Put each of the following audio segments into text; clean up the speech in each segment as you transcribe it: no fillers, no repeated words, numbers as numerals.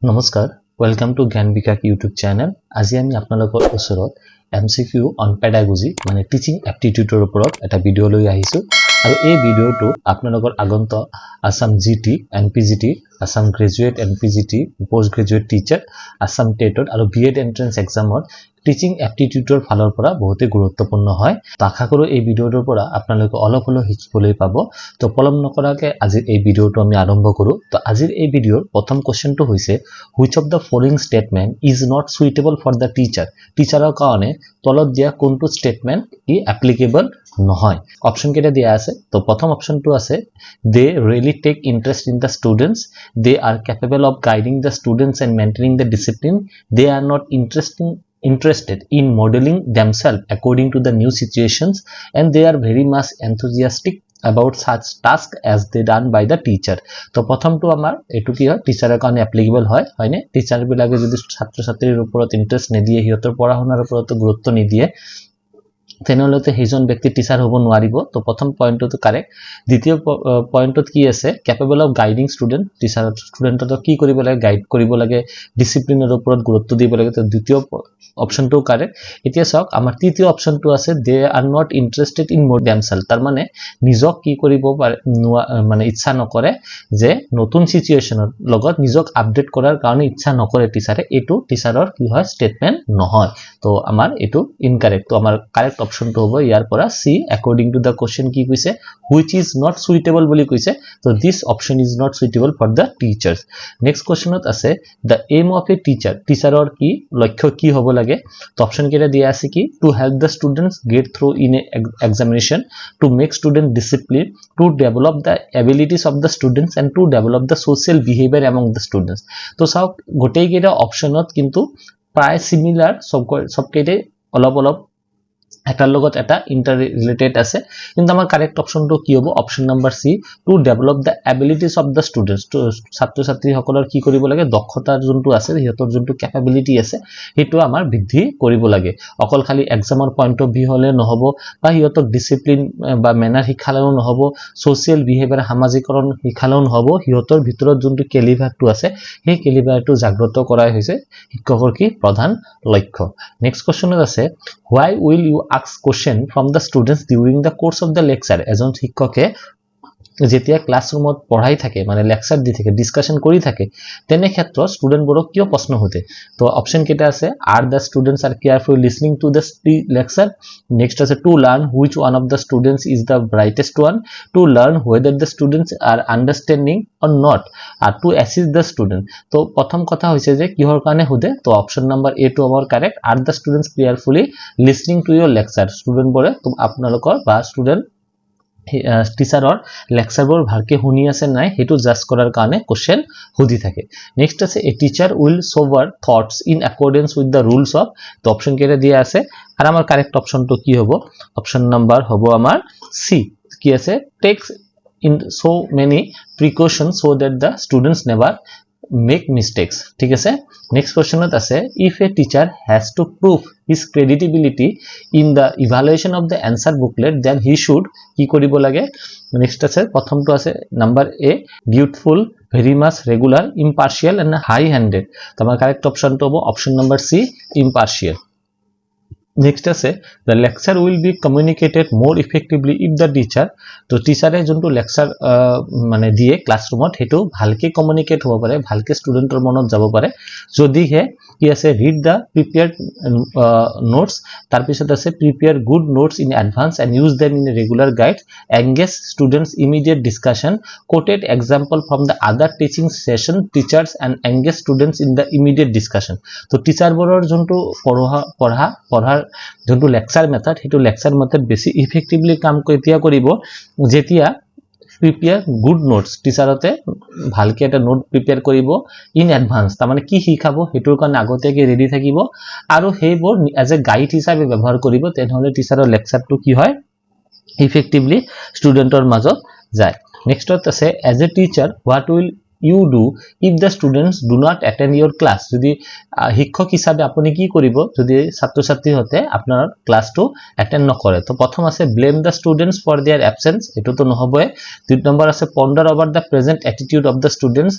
নমস্কাৰ welcome to জ্ঞান বিকাশ YouTube channel. আজি আমি আপোনালোকৰ ওচৰত এমসিকিউ অন পেডাগজি মানে টিচিং এপ্টিটিউডৰ ওপৰত এটা ভিডিঅ' লৈ আহিছো আৰু এই ভিডিঅ'টো আপোনালোকৰ আগন্তুক Assam GT NPGT Assam graduate NPGT post graduate teacher Assam টেটত আৰু বিএড এন্ট্ৰেন্স এক্সামত টিচিং এপ্টিটিউডৰ ফালৰ পৰা বহুতে গুৰুত্বপূৰ্ণ হয়। আশা কৰো এই ভিডিঅ'টোৰ পৰা আপোনালোকে অলপ হলেও শিকিবলৈ পাব। তো পলম নকৰাকে আজি এই ভিডিঅ'টো আমি আৰম্ভ কৰো। তো আজিৰ এই ভিডিঅ'ৰ প্ৰথম কোৱেশ্চনটো হৈছে which of the following statement is not suitable for the teacher? টিচাৰৰ কাৰণে তলত দিয়া কোনটো স্টেটমেন্ট ই এপ্লিকেবল নহয়। অপশন কেটা দিয়া আছে। তো প্ৰথম অপশনটো আছে they really take interest in the students, they are capable of guiding the students and maintaining the discipline, they are not interested in modeling themselves according to the new situations, and they are very much enthusiastic about such task as they done by the teacher. তো প্ৰথমটো আমাৰ এটো কি হয় টিচাৰৰ কাৰণে applicable হয় হয়নে। Teacher বিলাকে যদি ছাত্ৰ ছাত্ৰীৰ ওপৰত ইন্টাৰেষ্ট নিদিয়ে হিয়তৰ পঢ়া-শুনাৰ ওপৰত গুৰুত্ব নিদিয়ে তেনেহলে সেইজন ব্যক্তি টিচাৰ হ'ব নোৱাৰিব। তো প্ৰথম পইণ্টটো কাৰেক্ট। দ্বিতীয় পইণ্টত কি আছে capable of guiding student, teacher ষ্টুডেন্টক কি কৰিব লাগে গাইড কৰিব লাগে ডিসিপ্লিনৰ ওপৰত গুৰুত্ব দিব লাগে। তো দ্বিতীয় অপশনটো কাৰেক্ট। এতিয়া চাওক আমাৰ তৃতীয় অপশনটো আছে they are not interested in mode themselves, তাৰ মানে নিজক কি কৰিব মানে ইচ্ছা নকৰে যে নতুন সিচুৱেচনৰ লগত নিজক আপডেট কৰাৰ কাৰণে ইচ্ছা নকৰে টিচাৰে, এটো টিচাৰৰ কি হয় স্টেটমেন্ট নহয়। তো আমাৰ এটো ইনকাৰেক্ট। তো আমাৰ কাৰেক্ট অপশনটো হ'ব ইয়াৰ পৰা সি according to the question কি কৈছে which is not suitable বুলি কৈছে। তো this option is not suitable for the teachers. next questionত আছে the aim of a teacher, টিচাৰৰ কি লক্ষ্য কি হ'ব লাগে। তো অপশন কেটা দিয়া আছে কি to help the students get through in a examination, to make student discipline, to develop the abilities of the students and to develop the social behavior among the students. তো চাওক গোটেই কেটা অপশনত কিন্তু প্ৰায় সিমিলাৰ সবকেইটাই অলপ অলপ এটাৰ লগত এটা ইন্টাৰ ৰিলেটেড আছে, কিন্তু আমাৰ কাৰেক্ট অপশনটো কি হ'ব option number C to develop the abilities of the students. তো ছাত্ৰ ছাত্ৰীসকলৰ কি কৰিব লাগে দক্ষতা যোনটো আছে সিহঁতৰ যোনটো ক্যাপাবিলিটি আছে সেইটো আমাৰ বৃদ্ধি কৰিব লাগে। অকল খালি এক্সামৰ পইণ্ট অফ ভিউ হলে নহব বা সিহঁতক ডিসিপ্লিন বা মেনাৰ শিকালেও নহব, সোশ্যাল বিহেভিয়াৰ সামাজিকৰণ শিকালেও নহব, সিহঁতৰ ভিতৰত যোনটো কেলিভাৰটো আছে সেই কেলিভাৰটো জাগ্ৰত কৰাই হৈছে শিক্ষকৰ কি প্ৰধান লক্ষ্য। নেক্সট কোৱেশ্চনত আছে why will you ask question from the students during the course of the lecture? এজন শিক্ষকে যেতিয়া ক্লাছৰুমত পঢ়াই থাকে মানে লেকচাৰ দি থাকে ডিসকাশন কৰি থাকে তেনে ক্ষেত্ৰত ষ্টুডেন্টবোৰক কিয় প্ৰশ্ন সোধে। তো অপশন কেটা আছে are the students are carefully listening to the lecture, next আছে to learn which one of the students is the brightest one, to learn whether the students are understanding or not, are to assist the student। তো প্ৰথম কথা হৈছে যে কিহৰ কাৰণে সোধে। তো অপশন নাম্বাৰ এ টো আমাৰ correct are the students carefully listening to your lecture, student বোৰে আপোনালোকৰ বা ষ্টুডেন্ট টিচাৰৰ লেকচাৰবোৰ ভালকে শুনি আছে নাই হেতু জাজ কৰাৰ কাৰণে কোশ্চেন সুধি থাকে। নেক্সট আছে a teacher will sober thoughts in accordance with the rules of. তো অপশন কেটা দিয়া আছে আৰ আমাৰ কাৰেক্ট অপশনটো কি হ'ব অপশন নাম্বাৰ হ'ব আমাৰ সি কি আছে tax in so many precautions so that the students never make mistakes, ঠিক আছে। next questionত আছে if a teacher has to prove his credibility in the evaluation of the answer booklet then he should কি কৰিব লাগে। next আছে প্ৰথমটো আছে number A dutiful, very much, regular, impartial and high handed। তো আমাৰ কারেক্ট অপশনটো হ'ব অপশন নাম্বার সি impartial। নেক্সট আছে the lecture will be communicated more effectively if the teacher, তো টিচাৰে যোনটো লেকচাৰ মানে দিয়ে ক্লাছৰুমত হেতু ভালকে কমিউনিকেট হ'ব পাৰে ভালকে ষ্টুডেন্টৰ মনত যাব পাৰে যদিহে কি আছে read the prepared notes, তাৰ পিছত আছে prepare good notes in advance and use them in a regular guide, engage students immediate discussion, quoted example from the other teaching session teachers and engage students in the immediate discussion। তো টিচাৰবোৰৰ যোনটো পঢ়াৰ যোনটো lecture method হেতু lecture method বেছি effectively কাম কেতিয়া কৰিব যেতিয়া প্ৰিপেয়াৰ গুড নোটস টিচাৰতে ভালকে এটা নোট প্ৰিপেয়াৰ কৰিব ইন এডভান্স, তাৰ মানে কি শিকাব হেতুৰ কাৰণে আগতেকে ৰেডি থাকিব আৰু সেইবোৰ এজ এ গাইড হিচাপে ব্যৱহাৰ কৰিব তেনেহলে টিচাৰৰ লেকচাৰটো কি হয় ইফেক্টিভলি ষ্টুডেন্টৰ মাজত যায়। নেক্সটত আছে as a teacher what will you do if the students do not attend your class? যদি শিক্ষক হিচাপে আপুনি কি কৰিব যদি ছাত্ৰ ছাত্ৰী হতে আপোনাৰ ক্লাছটো অ্যাটেন্ড নকৰে? তো প্ৰথম আছে blame the students for their absence, এটো তো নহবই। দুই নম্বৰ আছে ponder over the present attitude of the students,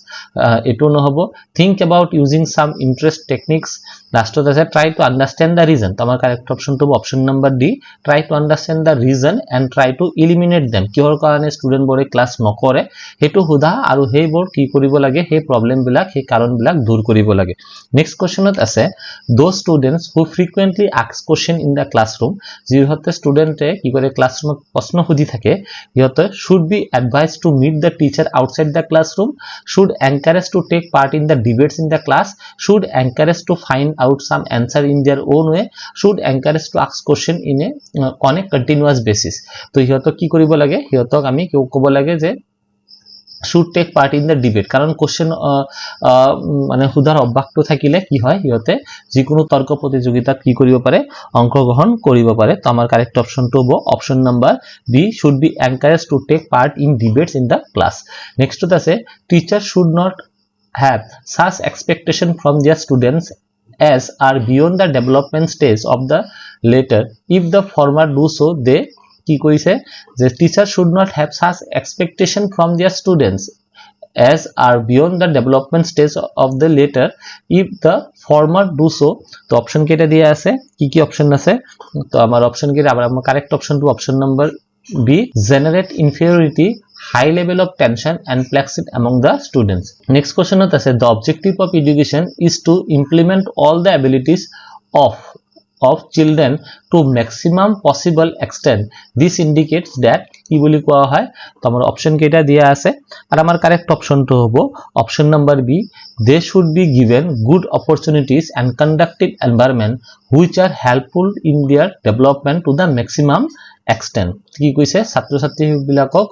এটো নহব। think about using some interest techniques, লাষ্টত আছে try to understand the reason, তো আমাৰ কারেক্ট অপশন তো option number D, try to understand the reason and try to eliminate them, কিহৰ কাৰণে student বোৰে ক্লাছ নকৰে হেতু হুদা আৰু হেইবোৰ কি কৰিব লাগে, হে প্ৰবলেম বিলাক হে কাৰণ বিলাক দূৰ কৰিব লাগে। নেক্সট কোৱেশ্চনত আছে those students who frequently ask question in the classroom, যিহতে ষ্টুডেন্টে কি কৰে ক্লাছৰুমত প্ৰশ্ন সুধি থাকে, ইহতে should be advised to meet the teacher outside the classroom, should encourage to take part in the debates in the class, should encourage to find out some answer in their own way, should encourage to ask question in a on a continuous basis। তো ইহতক কি কৰিব লাগে, ইহতক আমি কি ক'ব লাগে যে should take part in the debate, কারণ কোশ্চেন মানে হুদাৰ অভ্যাসটো থাকিলে কি হয়, ইহতে যিকোনো তৰ্ক প্ৰতিযোগিতাত কি কৰিব পাৰে, অংশগ্ৰহণ কৰিব পাৰে। তো আমাৰ কারেক্ট অপশনটো হ'ব option number B, should be encouraged to take part in debates in the class। নেক্সটত আছে teacher should not have such expectation from their students as are beyond the development stage of the latter, if the former do so they কি কইছে যে teacher should not have such expectation from their students as are beyond the development stage of the latter, if the former do so। তো option কেটা দিয়ে আছে, কি কি option আছে, তো আমার অপশন কেটা আবার আমার কারেক্ট অপশন টু option number B, generate inferiority, high level of tension and plexit among the students। next question আছে the objective of education is to implement all the abilities of children to maximum possible extent, this indicates that কি বলি কোয়া হয়। তো আমার option কেটা দিয়া আছে আর আমার কারেক্ট অপশনটো হবো option number B, they should be given good opportunities and conducive environment which are helpful in their development to the maximum extent। কি কৈছে, ছাত্ৰ ছাত্ৰী বিলাকক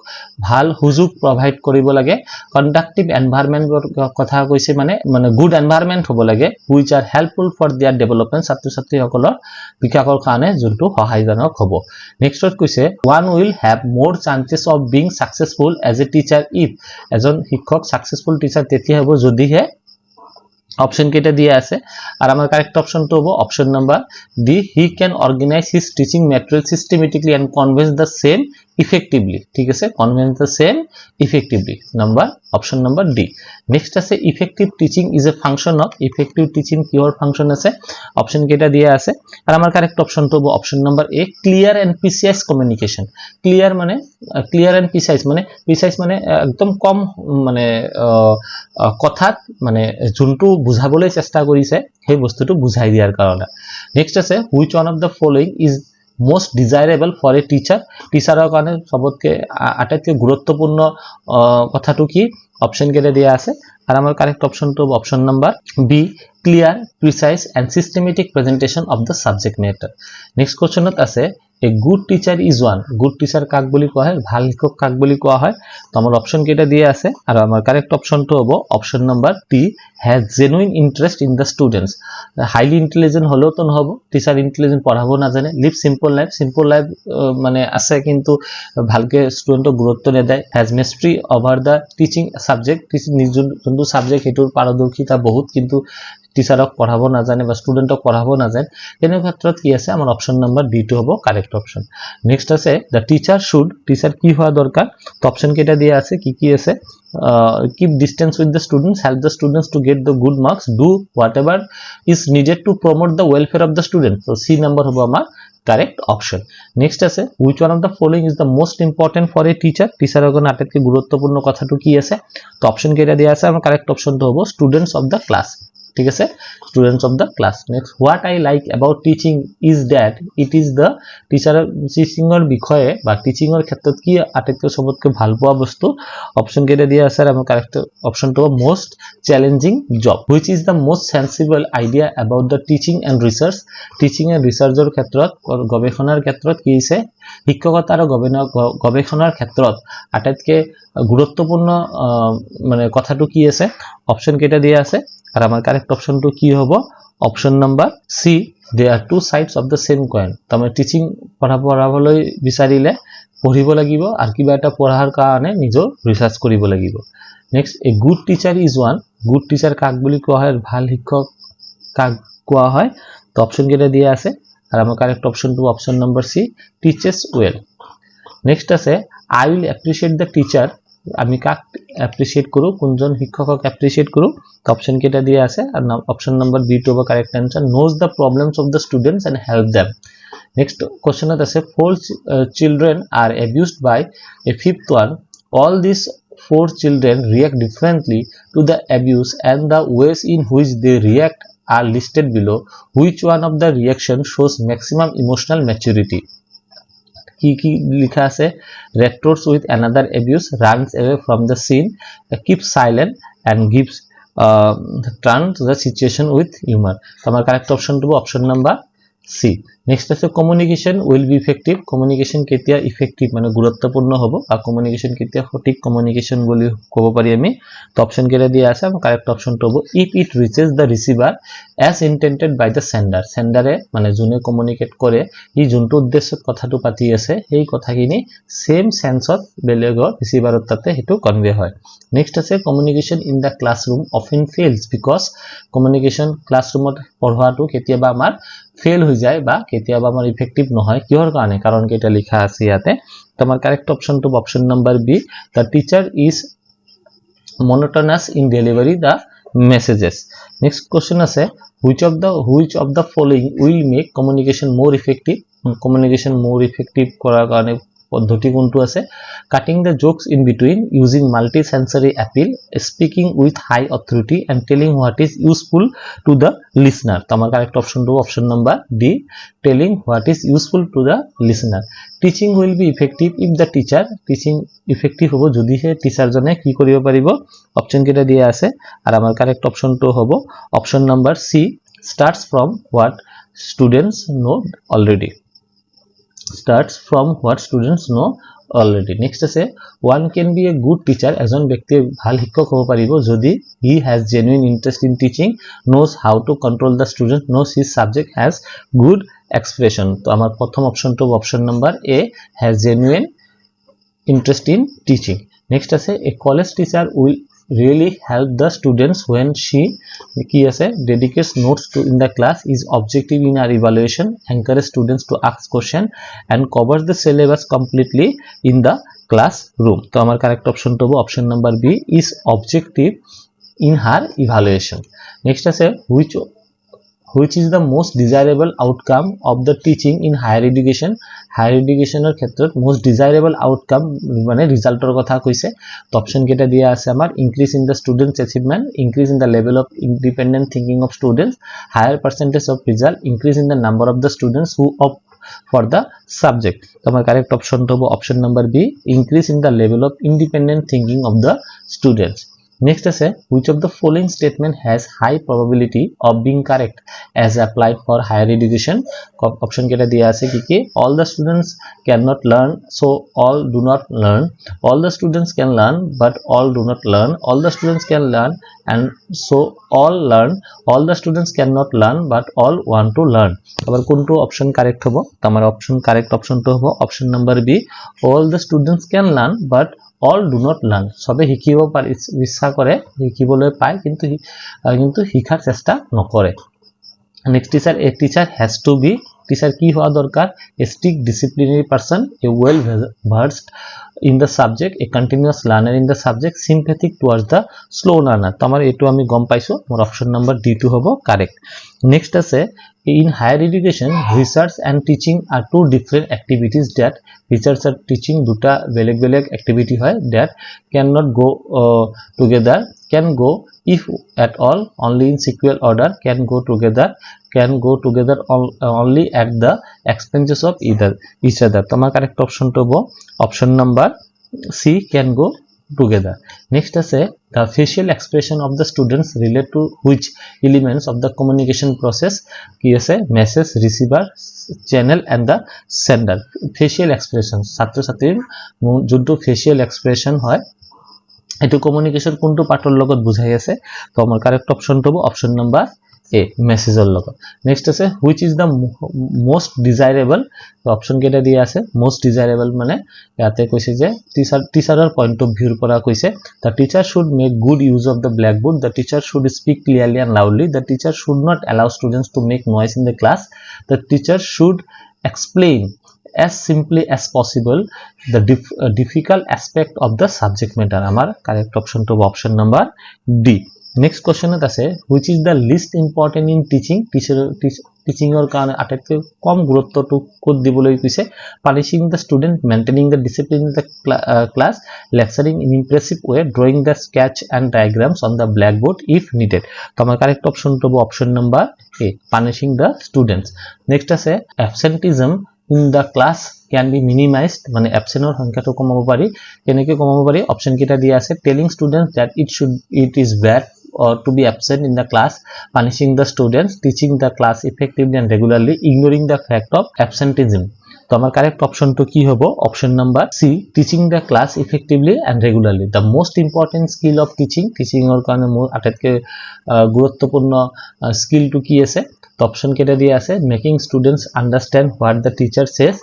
ভাল সুযোগ প্ৰভাইড কৰিব লাগে, কন্ডাক্টিভ এনভায়ৰনমেন্টৰ কথা কৈছে, মানে গুড এনভায়ৰনমেন্ট হ'ব লাগে, which are helpful for their development, ছাত্ৰ ছাত্ৰীসকলৰ বিকাশৰ কাৰণে যোনটো সহায়জনক হ'ব। নেক্সটত কৈছে one will have more chances of being successful as a teacher if, এজন শিক্ষক সাকসেসফুল টিচার তেতিয়া হ'ব যদিহে অপশন কেটা দিয়ে আছে আর আমার কারেক্ট অপশনটো হ'ব option number D, he can organize his teaching material systematically and convey the same effectively। ঠিক আছে, convey the same effectively, number option number D. Next আছে effective teaching is a function of, effective teaching কিহৰ function আছে, option কেটা দিয়ে আছে আর আমার কারেক্ট অপশনটো হ'ব option number A, clear and precise communication. Clear মানে ক্লিয়ার এন্ড প্রিসাইজ মানে প্রিসাইজ মানে একদম কম মানে কথাত মানে যোনটো বুঝাবলৈ চেষ্টা কৰিছে সেই বস্তুটো বুঝাই দিয়াৰ কাৰণে। নেক্সট আছে which one of the following is most desirable for a teacher, টিচাৰৰ কাৰণে সবতকে আটাইতকৈ গুৰুত্বপূৰ্ণ কথাটো কি, অপশন কেটা দিয়া আছে আর আমার কারেক্ট অপশনটো option number B, clear precise and systematic presentation of the subject matter. Next কোশ্চনত আছে a good teacher is one, good teacher কাক বলি কোয়া হয়, ভাল শিক্ষক কাক বলি কোয়া হয়। তো আমার অপশন কেটা দিয়ে আছে আর আমার কারেক্ট অপশনটো হ'ব option number T, has genuine interest in the students. Highly intelligent হলেও তো নহব, টিচার ইন্টেলিজেন্ট পড়াব নাজানে, live simple life, simple life মানে আছে কিন্তু ভালকে স্টুডেন্টক গুৰুত্ব নেদায়, has mastery over the teaching subject, যোনটো সাবজেক্ট সেইটোৰ পাৰদৰ্শিতা বহুত কিন্তু টিচাৰক পঢ়াব নাজানে বা স্টুডেন্টক পঢ়াব নাজানে, তেনে ক্ষেত্ৰত কি আছে আমাৰ অপশন নাম্বার ডি টো হ'ব কারেক্ট অপশন। নেক্সট আছে দ্য টিচার শুড, টিচার কি হওয়া দরকার, তো অপশন কেটা দিয়ে আছে কি কি আছে, keep distance with the students, help the students to get the good marks, do whatever is needed to promote the welfare of the student। তো সি নাম্বার হবে আমার কারেক্ট অপশন। নেক্সট আছে which one of the following is the most important for a teacher, টিচারের জন্য আটাইতকৈ গুৰুত্বপূৰ্ণ কথাটো কি আছে, তো অপশন কেটা দিয়া আছে আমার কারেক্ট অপশনটো হ'ব স্টুডেন্টস অফ দ্য ক্লাস। ঠিক আছে, students of the class. Next what I like about teaching is that it is the, টিচাৰৰ টিচিঙৰ বিষয়ে বা টিচিঙৰ ক্ষেত্ৰত কি আটাইতকৈ সবতকৈ ভাল পোৱা বস্তু, অপশন কেটা দিয়া আছে আমাৰ কারেক্ট অপশনটো হ'ব most challenging job, which is the most sensible idea about the teaching and research, teaching and ৰিসাৰ্চৰ ক্ষেত্ৰত গৱেষণাৰ ক্ষেত্ৰত কি হৈছে, শিক্ষকতা আৰু গৱেষণাৰ ক্ষেত্ৰত আটাইতকৈ গুৰুত্বপূৰ্ণ মানে কথাটো কি আছে, অপশন কেটা দিয়া আছে আর আমার কারেক্ট অপশনটো কি হ'ব option number C, they are two sides of the same coin. তো আমি টিচিং পঢ়াবলৈ বিচাৰিলে পঢ়িব লাগিব আৰু কিবা এটা পঢ়াৰ কাৰণে নিজৰ ৰিসাৰ্চ কৰিব লাগিব। Next a good teacher is one good teacher কাক বুলি কোৱা হয় ভাল শিক্ষক কাক কোৱা হয় তো অপশন কেটা দিয়ে আছে আর আমার কারেক্ট অপশনটো অপশন নাম্বার সি টিচেস ওয়েল নেক্সট আছে আই উইল অ্যাপ্রিশিয়েট দ্য টিচার আমি কাক অ্যাপ্রিশিয়েট করু কোনজন শিক্ষকক অ্যাপ্রিশিয়েট করু তো অপশন কেটা দিয়ে আছে আর অপশন নাম্বার বি টু হবে correct answer knows the problems of the students and help them next কোশ্চেনত আছে 4 children are abused by a fifth one all these 4 children react differently to the abuse and the ways in which they react are listed below which one of the reaction shows maximum emotional maturity কি লেখা আছে retorts with another abuse runs away from the scene keeps silent and gives turns the situation with humor তো আমার correct option দেব option number সি next আছে communication will be effective communication কেতিয়া effective মানে গুরুত্বপূর্ণ হবো আর কমিউনিকেশন কেতিয়া সঠিক কমিউনিকেশন বলি কব পারি আমি তো অপশন কেটা দিয়ে আছে আমার কারেক্ট অপশনটো হবো if it reaches the receiver as intended by the sender সেন্ডারে মানে যোনে কমিউনিকেট কৰে ই যোনটো উদ্দেশ্যত কথাটো পাতি আছে সেই কথাখিনি সেম সেন্সত বেলেগৰ ৰিসিভাৰত তাতে হেতু কনভে হয় নেক্সট আছে communication in the classroom often fails because communication ক্লাছৰুমত পঢ়োৱাটো কেতিয়াবা আমাৰ ফেল হৈ যায় বা কেতিয়াবা আমাৰ ইফেক্টিভ নহয় কিহৰ কাৰণে কাৰণ কেটা লিখা আছে ইয়াতে তো আমাৰ কারেক্ট অপশনটো option number B the teacher is monotonous in delivery the messages next question আছে which of the following will make communication more effective communication more effective করার কারণে পদ্ধতি কোনটো আছে cutting the jokes in between using multi sensory appeal speaking with high authority and telling what is useful to the listener তো আমার correct অপশনটো option number D telling what is useful to the listener teaching will be effective if the teacher teaching effective হবো যদি হে teacher জনে কি কৰিব পাৰিব অপশন কেটা দিয়ে আছে আর আমার কারেক্ট অপশনটো হবো option number C starts from what students know already starts from what students know already next আছে one can be a good teacher এজন ব্যক্তি ভাল শিক্ষক হ'ব পাৰিব যদি he has genuine interest in teaching knows how to control the student knows his subject has good expression তো আমার প্রথম অপশনটো option number A has genuine interest in teaching next আছে a college teacher will really help the students when she ki ase dedicates notes to in the class is objective in our evaluation encourage students to ask question and covers the syllabus completely in the classroom to amar correct option to option number b is objective in her evaluation next ase which is the most desirable outcome of the teaching in higher education er khetrot most desirable outcome mane result er kotha koise to option keta dia ase amar increase in the students achievement increase in the level of independent thinking of students higher percentage of result increase in the number of the students who opt for the subject to amar correct option to option number b increase in the level of independent thinking of the students next আছে which of the following statement has high probability of being correct as applied for higher education option কেটা দিয়া আছে কি all the students cannot learn so all do not learn all the students can learn but all do not learn all the students can learn and so all learn all the students cannot learn but all want to learn আবার কোনটো option correct হবে তোমার option correct অপশনটো হবে option number B all the students can learn but all do not learn সবে শিকিব পাৰি ইচ্ছা কৰে শিকিবলৈ পায় কিন্তু শিখাৰ চেষ্টা নকৰে next a teacher has to be teacher কি হওয়া দরকার a strict disciplinary person a well versed in the subject a continuous learner in the subject sympathetic towards the slow learner তো আমার এটো আমি গম পাইছো মোর অপশন নাম্বার ডি টু হবে কারেক্ট নেক্সট আছে in higher education research and teaching are two different activities that research and teaching দুটা বেলেগ activity হয় that cannot go together can go if at all only in sequential order can go together only at the expenses of each other তোমার correct অপশনটো হবে option number C can go together next আছে the facial expression of the students relate to which elements of the communication process কি আছে message receiver channel and the sender facial expression ছাত্র ছাত্ৰীৰ যোনটো facial expression হয় এটো communication কোনটো পাৰ্টৰ লগত বুঝাই আছে তো আমাৰ কাৰেক্ট অপশনটো হ'ব অপশন নাম্বাৰ এ মেসেজৰ লগত নেক্সট আছে which is the most desirable option কেইটা দিয়া আছে মোস্ট ডিজাইৰেবল মানে ইয়াতে কৈছে যে টিচাৰৰ পইণ্ট অফ ভিউৰ পৰা কৈছে the teacher should make good use of the blackboard the teacher should speak clearly and loudly the teacher should not allow students to make noise in the class the teacher should explain as simply as possible the difficult aspect of the subject matter amar correct option to option number D next question আছে which is the least important in teaching or karone আটাইতকৈ কম গুৰুত্বটো ক'ত দিবলৈ কৈছে punishing the student maintaining the discipline in the class lecturing in impressive way drawing the sketch and diagrams on the blackboard if needed তো আমাৰ correct option to option number A punishing the students next আছে absenteeism in the class can be minimized মানে absent or সংখ্যাটো কমাব পাৰি কেনেকৈ কমাব পাৰি অপচন কেইটা দিয়া আছে telling students that it is bad or to be absent in the class punishing the students teaching the class effectively and regularly ignoring the fact of absenteeism তো আমাৰ কারেক্ট অপশনটো কি হ'ব option number C teaching the class effectively and regularly the most important skill of teaching এর কারণে আটাইতকৈ গুৰুত্বপূৰ্ণ স্কিলটো কি আছে তো অপশন কেইটা দিয়া আছে making students understand what the teacher says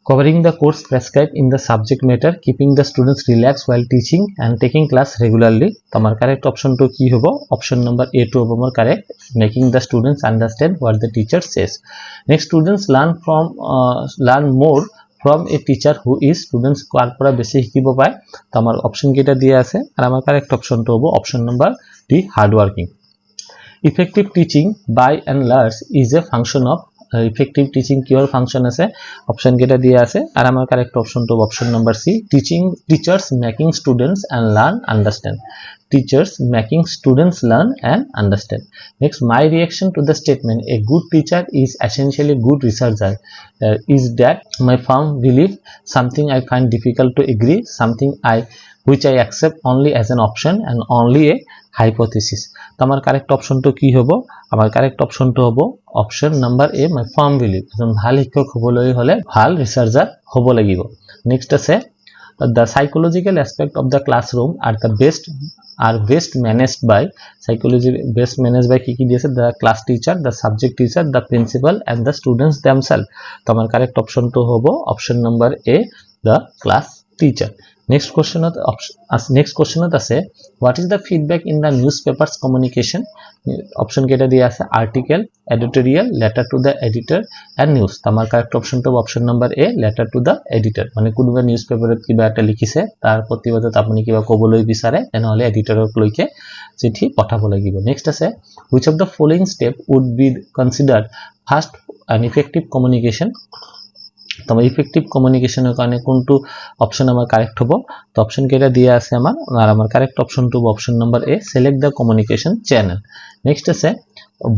covering the course prescribed in the subject matter keeping the students relaxed while teaching and taking class regularly তো আমার correct option to কি হবে option number A to হবে আমার correct making the students understand what the teacher says next students learn more from a teacher who is students কার পৰা বেছি শিকিব পায় তো আমার অপশন কেইটা দিয়া আছে আর আমার correct option to হবে option number D hard working effective teaching by and large is a function of effective teaching কিহৰ ফাংশন আছে অপশন কেইটা দিয়া আছে আর আমার কারেক্ট অপশন তো option number C teachers making students and learn understand teachers making students learn and understand next my reaction to the statement a good teacher is essentially good researcher is that my firm belief something I find difficult to agree something which I accept only as an option and only a hypothesis তো আমার correct অপশনটো কি হ'ব আমার correct অপশনটো হ'ব option number এ মাই farm believe এজন ভাল শিক্ষক হ'বলৈ হলে ভাল ৰিচাৰ্চাৰ হ'ব লাগিব নেক্সট আছে the psychological aspect of the classroom are best managed by কি দিয়েছে the class teacher the subject teacher the principal and the students themselves তো আমার কারেক্ট অপশনটো হ'ব option number A the class teacher next question আছে what is the feedback in the newspapers communication option কেটা দিয়া আছে article editorial letter to the editor and news আমার correct option তো option number A letter to the editor মানে কোনোবা নিউজপেপাৰত কিবা এটা লিখিছে তাৰ প্ৰতিবাদত আপুনি কিবা ক'বলৈ বিচাৰে তেনেহলে এডিটৰক লৈকে চিঠি পঠাব লাগিব নেক্সট আছে which of the following step would be considered first an effective communication তো ইফেক্টিভ কমিউনিকেশনের কারণে কোনটো অপশন আমার কারেক্ট হবে তো অপশন কেটা দিয়া আছে আমার আর আমার কারেক্ট অপশন টু option number A select the communication channel next আছে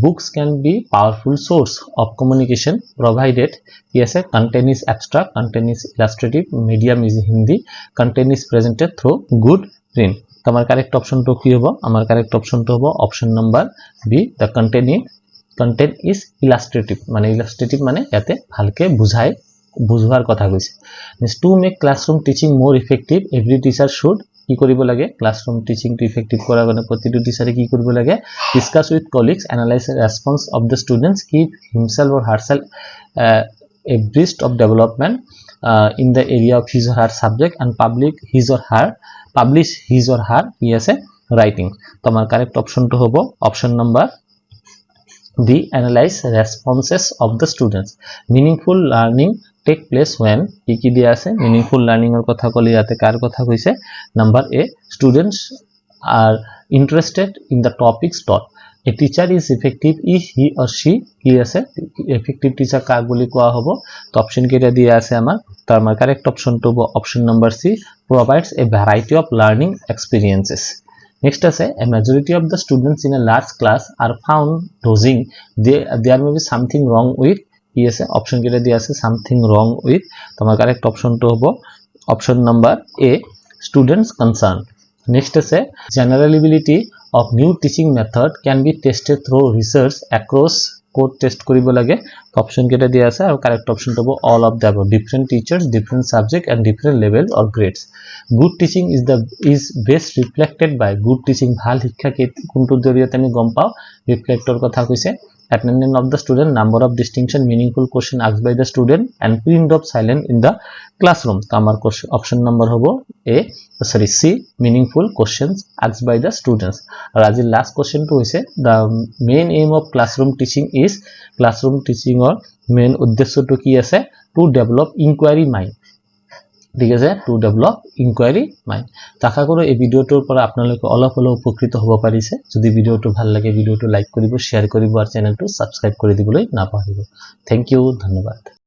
books can be powerful source of communication provided yes content is abstract content is illustrative medium is hindi content is presented through good print তো আমার correct option two কি হবে আমার correct option two হবে option number B the content is illustrative মানে ইয়াতে ভালকে বুঝাৰ কথা কৈছে to make classroom teaching more effective every teacher should কি কৰিব লাগে classroom teaching to effective কৰাৰ কাৰণে প্ৰতিটো টিচাৰে কি কৰিব লাগে discuss with colleagues analyze the response of the students keep himself or herself abreast of development in the area of his or her subject and publish his or her writing তো আমাৰ correct অপশনটো হ'ব option number the analyze responses of the students meaningful learning take place when কি দিয়া আছে meaningful learning এর কথা কলি ইয়াতে কার কথা কইছে number A students are interested in the topics taught a teacher is effective if he or she কি আছে effective teacher কাক বলি কোৱা হ'ব তো অপশন কেটা দিয়া আছে আমাৰ তো আমাৰ কারেক্ট অপশনটো হ'ব option number C provides a variety of learning experiences next আছে a majority of the students in a large class are found dozing there may be something wrong with yes option কেটা দিয়া আছে something wrong with তোমার correct option তো হবে option number এ students concerned next আছে generalizability of new teaching method can be tested through research across code test কৰিব লাগে option কেটা দিয়া আছে আৰু কারেক্ট অপশন হ'ব all of the above different teachers different subject and different level or grades good teaching is best reflected by good teaching ভাল শিক্ষা কোনটোৰ জৰিয়তে আমি গম পাও ৰিফ্লেক্টৰ কথা কৈছে attendance of the student number of distinction meaningful question asked by the student and period of silence in the classroom আমাৰ option number হ'ব C meaningful questions asked by the students আৰু আজি লাষ্ট কোৱেশ্চনটো হৈছে the main aim of classroom teaching is classroom teaching or main উদ্দেশ্যটো কি আছে to develop inquiry mind ঠিক আছে to develop inquiry mind আশা কৰো এই ভিডিওটোৰ পৰা আপোনালোকে অলপ উপকৃত হ'ব পাৰিছে যদি ভিডিওটো ভাল লাগে ভিডিওটো লাইক কৰিব শেয়াৰ কৰিব আৰু চেনেলটো সাবস্ক্ৰাইব কৰি দিবলৈ নাপাহৰিব থ্যাংক ইউ ধন্যবাদ